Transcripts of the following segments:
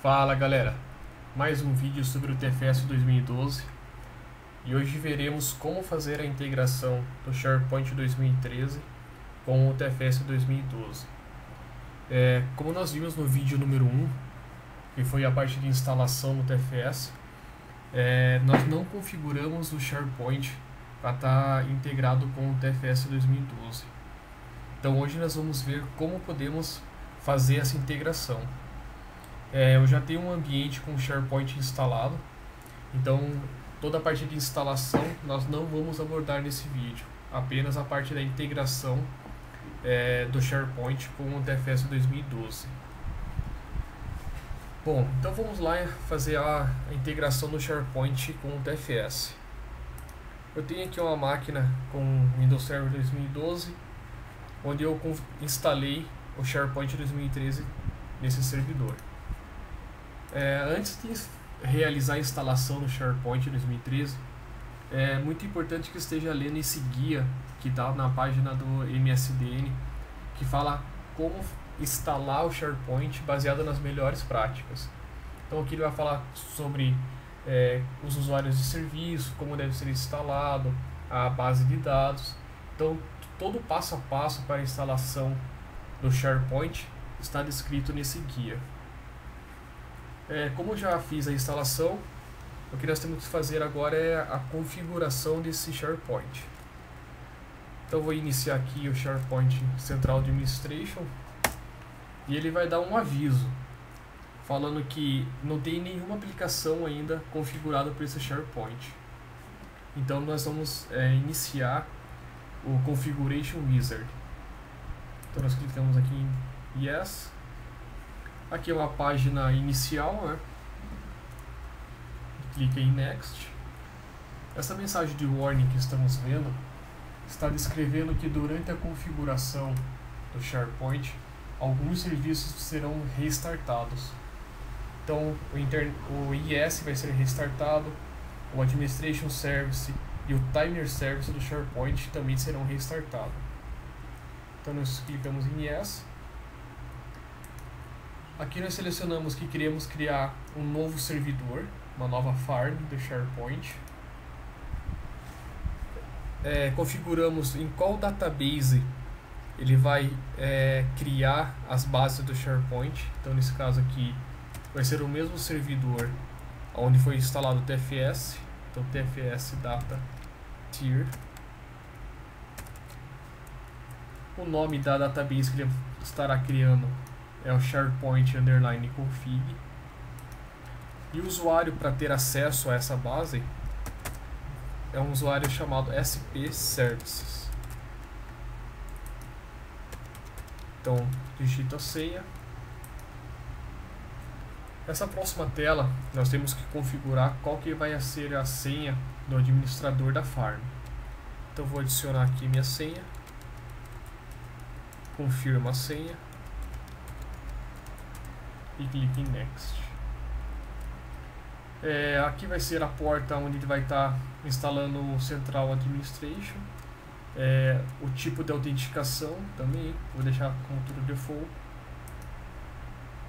Fala galera, mais um vídeo sobre o TFS 2012 e hoje veremos como fazer a integração do SharePoint 2013 com o TFS 2012. Como nós vimos no vídeo número 1, que foi a parte de instalação no TFS, nós não configuramos o SharePoint para estar integrado com o TFS 2012. Então hoje nós vamos ver como podemos fazer essa integração. Eu já tenho um ambiente com o SharePoint instalado, então toda a parte de instalação nós não vamos abordar nesse vídeo, apenas a parte da integração do SharePoint com o TFS 2012. Bom, então vamos lá fazer a integração do SharePoint com o TFS. Eu tenho aqui uma máquina com Windows Server 2012, onde eu instalei o SharePoint 2013 nesse servidor. Antes de realizar a instalação do SharePoint 2013, é muito importante que esteja lendo esse guia que está na página do MSDN, que fala como instalar o SharePoint baseado nas melhores práticas. Então aqui ele vai falar sobre os usuários de serviço, como deve ser instalado, a base de dados. Então todo o passo a passo para a instalação do SharePoint está descrito nesse guia. Como eu já fiz a instalação, o que nós temos que fazer agora é a configuração desse SharePoint. Então vou iniciar aqui o SharePoint Central Administration e ele vai dar um aviso falando que não tem nenhuma aplicação ainda configurada para esse SharePoint. Então nós vamos iniciar o Configuration Wizard. Então nós clicamos aqui em Yes. Aqui é uma página inicial, né? Clica em Next. Essa mensagem de warning que estamos vendo está descrevendo que durante a configuração do SharePoint, alguns serviços serão restartados. Então o IS vai ser restartado, o Administration Service e o Timer Service do SharePoint também serão restartados. Então nós clicamos em Yes. Aqui nós selecionamos que queremos criar um novo servidor, uma nova farm do SharePoint. Configuramos em qual database ele vai criar as bases do SharePoint. Então nesse caso aqui vai ser o mesmo servidor onde foi instalado o TFS. Então TFS Data Tier. O nome da database que ele estará criando é o SharePoint_config. E o usuário para ter acesso a essa base é um usuário chamado SP Services. Então digita a senha. Nessa próxima tela nós temos que configurar qual que vai ser a senha do administrador da farm. Então vou adicionar aqui minha senha. Confirma a senha. E clique em Next. Aqui vai ser a porta onde ele vai estar instalando o Central Administration. O tipo de autenticação também, vou deixar como tudo default.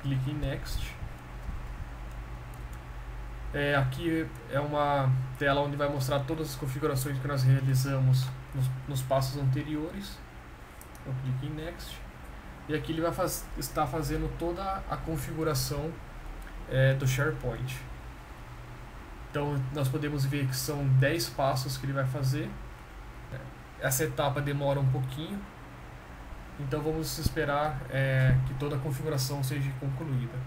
Clique em Next. Aqui é uma tela onde vai mostrar todas as configurações que nós realizamos nos passos anteriores. Eu clico em Next. E aqui ele vai estar fazendo toda a configuração do SharePoint. Então nós podemos ver que são 10 passos que ele vai fazer. Essa etapa demora um pouquinho. Então vamos esperar que toda a configuração seja concluída.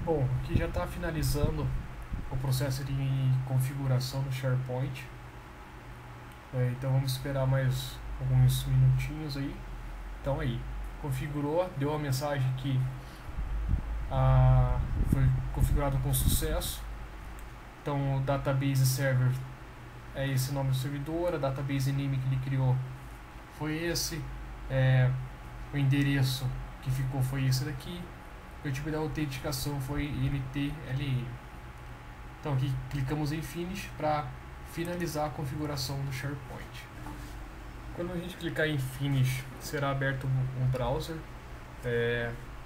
Bom, aqui já está finalizando o processo de configuração do SharePoint. Então vamos esperar mais alguns minutinhos aí. Então aí, configurou, deu a mensagem que foi configurado com sucesso. Então o database server é esse nome do servidor, a database name que ele criou foi esse, o endereço que ficou foi esse daqui, o tipo de autenticação foi MTLM. Então aqui clicamos em Finish para finalizar a configuração do SharePoint. Quando a gente clicar em Finish, será aberto um browser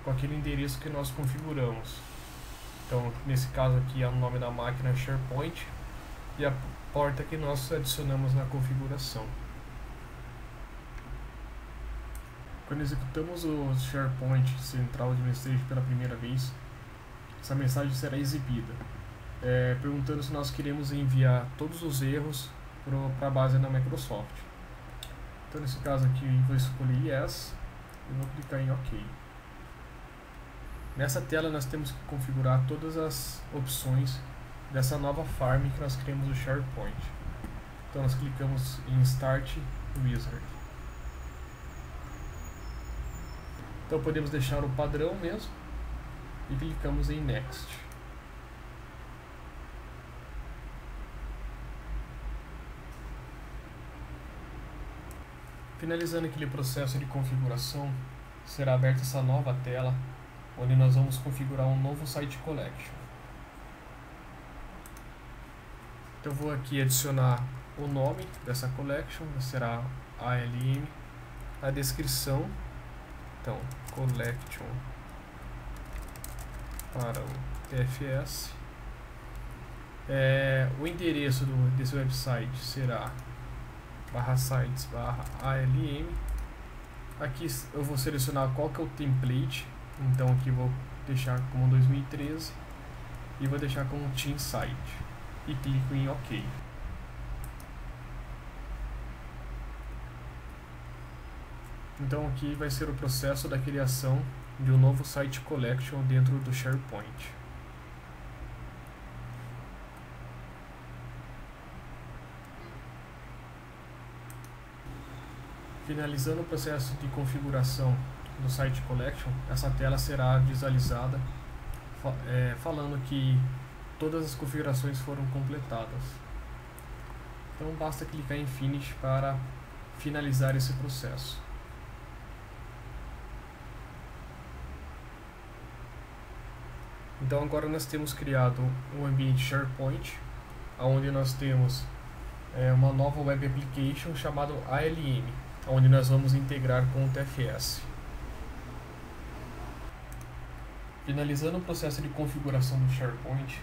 com aquele endereço que nós configuramos. Então, nesse caso aqui, é o nome da máquina SharePoint e a porta que nós adicionamos na configuração. Quando executamos o SharePoint Central Administration pela primeira vez, essa mensagem será exibida, perguntando se nós queremos enviar todos os erros para a base da Microsoft. Então, nesse caso aqui, eu vou escolher Yes e vou clicar em OK. Nessa tela, nós temos que configurar todas as opções dessa nova farm que nós criamos no SharePoint. Então, nós clicamos em Start Wizard. Então, podemos deixar o padrão mesmo e clicamos em Next. Finalizando aquele processo de configuração, será aberta essa nova tela, onde nós vamos configurar um novo Site Collection. Então, eu vou aqui adicionar o nome dessa collection, será ALM, a descrição, então, collection para o TFS. O endereço desse website será /sites/ALM. Aqui eu vou selecionar qual que é o template, então aqui vou deixar como 2013 e vou deixar como Team Site e clico em OK. Então aqui vai ser o processo da criação de um novo Site Collection dentro do SharePoint. Finalizando o processo de configuração do Site Collection, essa tela será visualizada falando que todas as configurações foram completadas. Então basta clicar em Finish para finalizar esse processo. Então agora nós temos criado um ambiente SharePoint, onde nós temos uma nova Web Application chamada ALM, onde nós vamos integrar com o TFS. Finalizando o processo de configuração do SharePoint,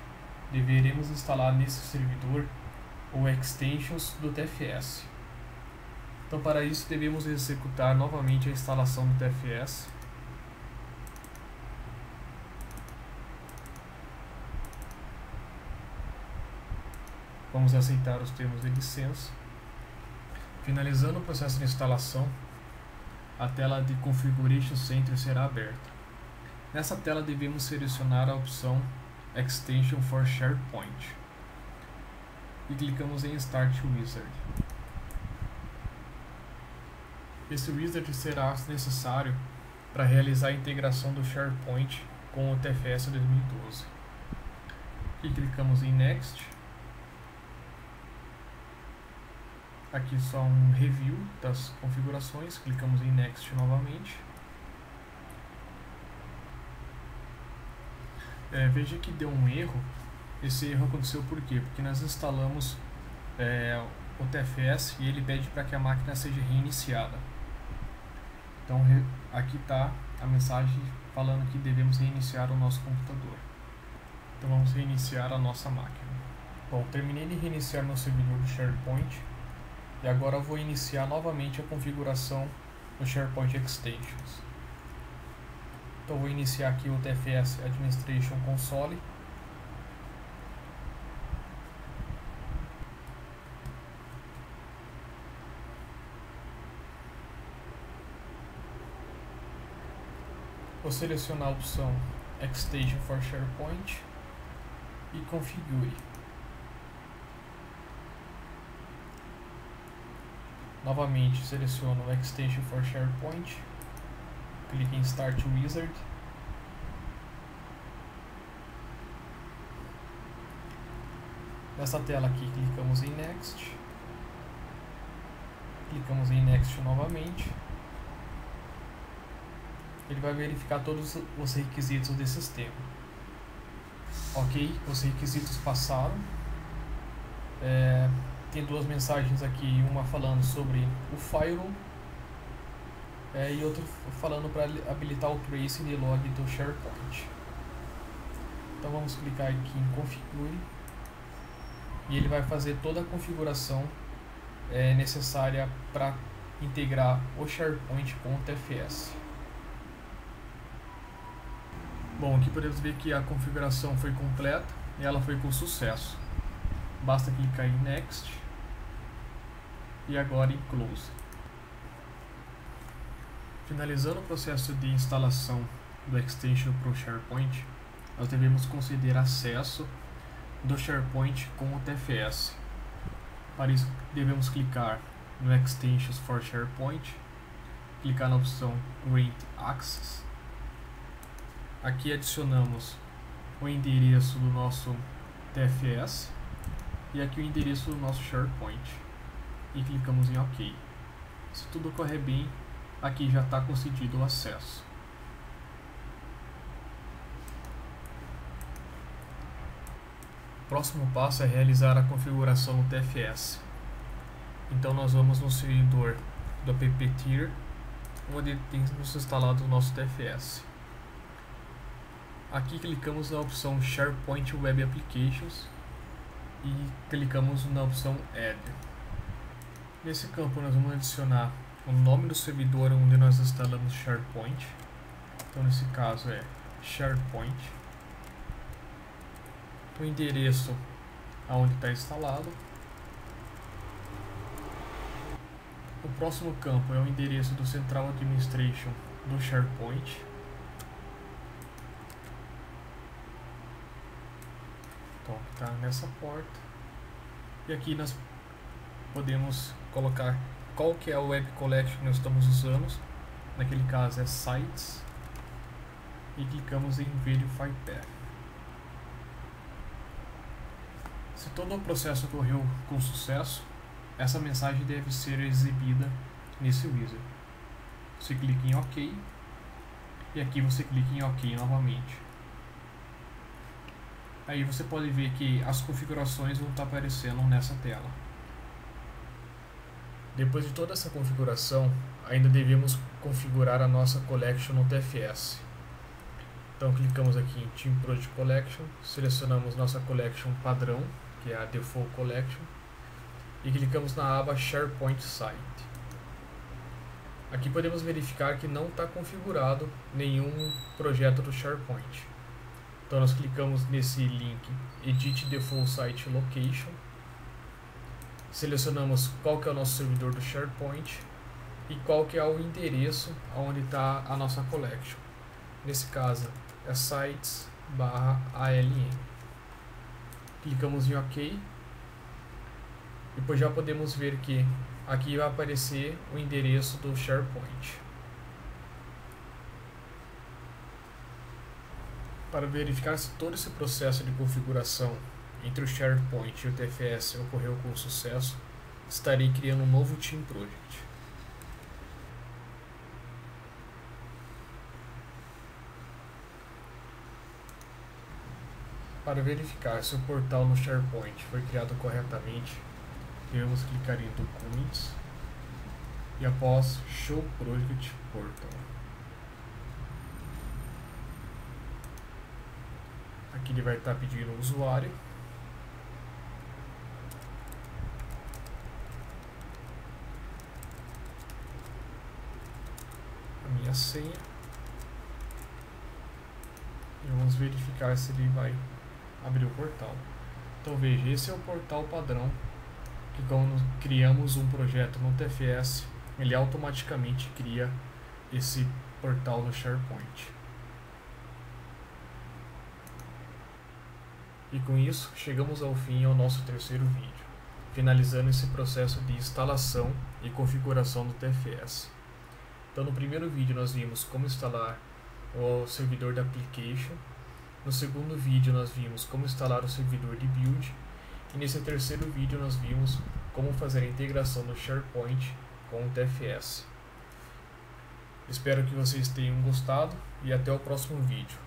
deveremos instalar nesse servidor o extensions do TFS. Então, para isso, devemos executar novamente a instalação do TFS. Vamos aceitar os termos de licença. Finalizando o processo de instalação, a tela de Configuration Center será aberta. Nessa tela devemos selecionar a opção Extension for SharePoint e clicamos em Start Wizard. Esse wizard será necessário para realizar a integração do SharePoint com o TFS 2012. E clicamos em Next. Aqui só um review das configurações, clicamos em Next novamente. Veja que deu um erro. Esse erro aconteceu por quê? Porque nós instalamos o TFS e ele pede para que a máquina seja reiniciada. Então aqui está a mensagem falando que devemos reiniciar o nosso computador. Então vamos reiniciar a nossa máquina. Bom, terminei de reiniciar meu servidor do SharePoint. E agora eu vou iniciar novamente a configuração do SharePoint Extensions. Então vou iniciar aqui o TFS Administration Console. Vou selecionar a opção Extension for SharePoint e configure. Novamente seleciono o Extension for SharePoint, clique em Start Wizard. Nessa tela aqui clicamos em Next, clicamos em Next novamente. Ele vai verificar todos os requisitos desse sistema. Ok, os requisitos passaram. Tem duas mensagens aqui, uma falando sobre o firewall e outro falando para habilitar o tracing de log do SharePoint. Então vamos clicar aqui em configure e ele vai fazer toda a configuração necessária para integrar o SharePoint com o TFS. Bom, aqui podemos ver que a configuração foi completa e ela foi com sucesso. Basta clicar em Next e agora em Close. Finalizando o processo de instalação do Extension para o SharePoint, nós devemos conceder acesso do SharePoint com o TFS. Para isso, devemos clicar no Extensions for SharePoint, clicar na opção Grant Access. Aqui adicionamos o endereço do nosso TFS e aqui o endereço do nosso SharePoint e clicamos em OK. Se tudo correr bem, aqui já está concedido o acesso. O próximo passo é realizar a configuração no TFS. Então nós vamos no servidor do app-tier, onde temos instalado o nosso TFS. Aqui clicamos na opção SharePoint Web Applications e clicamos na opção Add. Nesse campo nós vamos adicionar o nome do servidor onde nós instalamos SharePoint. Então nesse caso é SharePoint. O endereço aonde está instalado. O próximo campo é o endereço do Central Administration do SharePoint. Então está nessa porta. E aqui nós podemos colocar qual que é a Web Collection que nós estamos usando. Naquele caso é Sites. E clicamos em Verify Path. Se todo o processo ocorreu com sucesso, essa mensagem deve ser exibida nesse wizard. Você clica em OK e aqui você clica em OK novamente. Aí você pode ver que as configurações vão estar aparecendo nessa tela. Depois de toda essa configuração, ainda devemos configurar a nossa collection no TFS. Então clicamos aqui em Team Project Collection, selecionamos nossa collection padrão, que é a Default Collection, e clicamos na aba SharePoint Site. Aqui podemos verificar que não está configurado nenhum projeto do SharePoint. Então nós clicamos nesse link Edit Default Site Location, selecionamos qual que é o nosso servidor do SharePoint e qual que é o endereço onde está a nossa collection. Nesse caso é sites/aln. Clicamos em OK. Depois já podemos ver que aqui vai aparecer o endereço do SharePoint. Para verificar se todo esse processo de configuração entre o SharePoint e o TFS ocorreu com sucesso, estarei criando um novo Team Project. Para verificar se o portal no SharePoint foi criado corretamente, devemos clicar em Documents e após Show Project Portal. Aqui ele vai estar pedindo o usuário. A minha senha. E vamos verificar se ele vai abrir o portal. Então veja, esse é o portal padrão que quando criamos um projeto no TFS, ele automaticamente cria esse portal no SharePoint. E com isso, chegamos ao fim ao nosso terceiro vídeo, finalizando esse processo de instalação e configuração do TFS. Então no primeiro vídeo nós vimos como instalar o servidor da application, no segundo vídeo nós vimos como instalar o servidor de build, e nesse terceiro vídeo nós vimos como fazer a integração do SharePoint com o TFS. Espero que vocês tenham gostado e até o próximo vídeo.